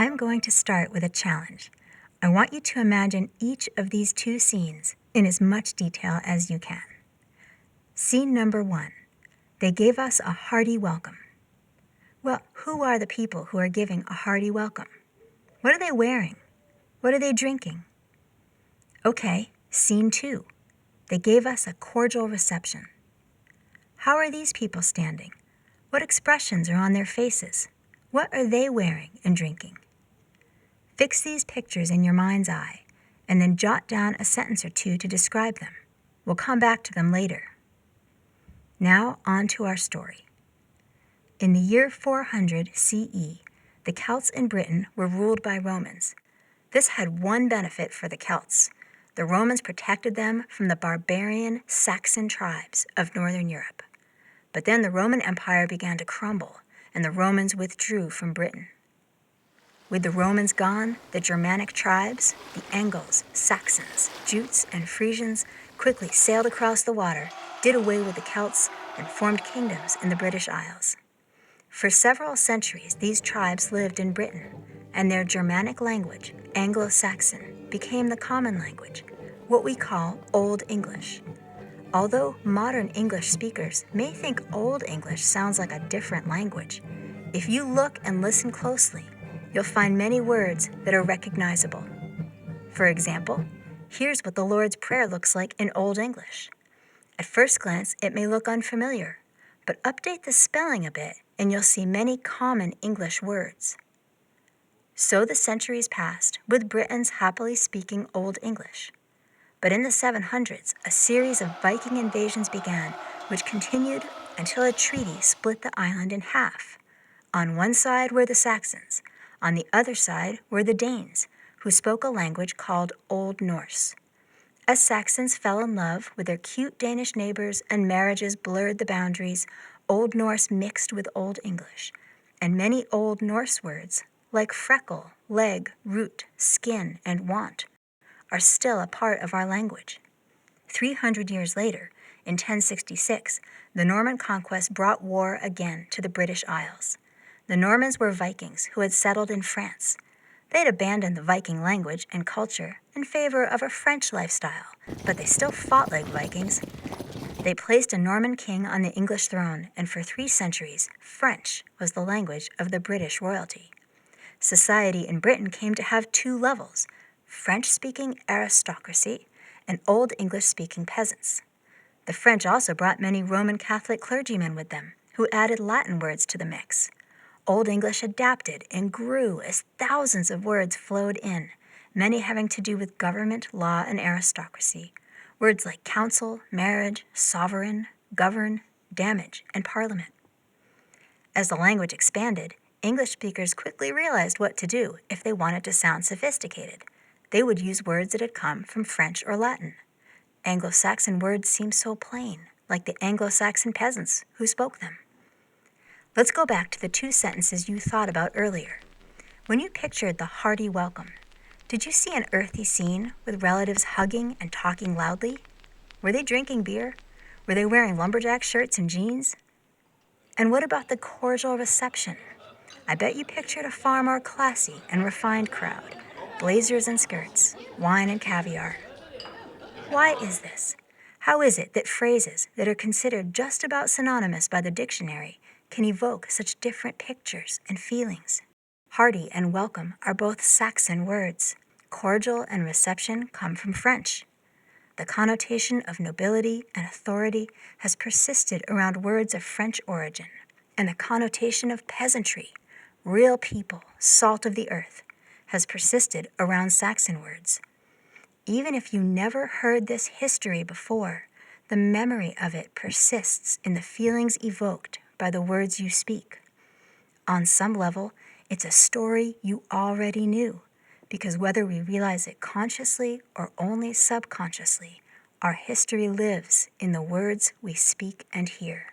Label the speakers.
Speaker 1: I'm going to start with a challenge. I want you to imagine each of these two scenes in as much detail as you can. Scene number 1. They gave us a hearty welcome. Well, who are the people who are giving a hearty welcome? What are they wearing? What are they drinking? Okay, scene 2. They gave us a cordial reception. How are these people standing? What expressions are on their faces? What are they wearing and drinking? Fix these pictures in your mind's eye, and then jot down a sentence or two to describe them. We'll come back to them later. Now on to our story. In the year 400 CE, the Celts in Britain were ruled by Romans. This had one benefit for the Celts. The Romans protected them from the barbarian Saxon tribes of northern Europe. But then the Roman Empire began to crumble, and the Romans withdrew from Britain. With the Romans gone, the Germanic tribes, the Angles, Saxons, Jutes, and Frisians quickly sailed across the water, did away with the Celts, and formed kingdoms in the British Isles. For several centuries, these tribes lived in Britain, and their Germanic language, Anglo-Saxon, became the common language, what we call Old English. Although modern English speakers may think Old English sounds like a different language, if you look and listen closely, you'll find many words that are recognizable. For example, here's what the Lord's Prayer looks like in Old English. At first glance, it may look unfamiliar, but update the spelling a bit and you'll see many common English words. So the centuries passed, with Britons happily speaking Old English. But in the 700s, a series of Viking invasions began, which continued until a treaty split the island in half. On one side were the Saxons. On the other side were the Danes, who spoke a language called Old Norse. As Saxons fell in love with their cute Danish neighbors and marriages blurred the boundaries, Old Norse mixed with Old English, and many Old Norse words, like freckle, leg, root, skin, and want, are still a part of our language. 300 years later, in 1066, the Norman conquest brought war again to the British Isles. The Normans were Vikings who had settled in France. They had abandoned the Viking language and culture in favor of a French lifestyle, but they still fought like Vikings. They placed a Norman king on the English throne, and for 3 centuries, French was the language of the British royalty. Society in Britain came to have 2 levels: French-speaking aristocracy and Old English-speaking peasants. The French also brought many Roman Catholic clergymen with them, who added Latin words to the mix. Old English adapted and grew as thousands of words flowed in, many having to do with government, law, and aristocracy. Words like council, marriage, sovereign, govern, damage, and parliament. As the language expanded, English speakers quickly realized what to do if they wanted to sound sophisticated. They would use words that had come from French or Latin. Anglo-Saxon words seemed so plain, like the Anglo-Saxon peasants who spoke them. Let's go back to the 2 sentences you thought about earlier. When you pictured the hearty welcome, did you see an earthy scene with relatives hugging and talking loudly? Were they drinking beer? Were they wearing lumberjack shirts and jeans? And what about the cordial reception? I bet you pictured a far more classy and refined crowd, blazers and skirts, wine and caviar. Why is this? How is it that phrases that are considered just about synonymous by the dictionary can evoke such different pictures and feelings? Hearty and welcome are both Saxon words. Cordial and reception come from French. The connotation of nobility and authority has persisted around words of French origin, and the connotation of peasantry, real people, salt of the earth, has persisted around Saxon words. Even if you never heard this history before, the memory of it persists in the feelings evoked by the words you speak. On some level, it's a story you already knew, because whether we realize it consciously or only subconsciously, our history lives in the words we speak and hear.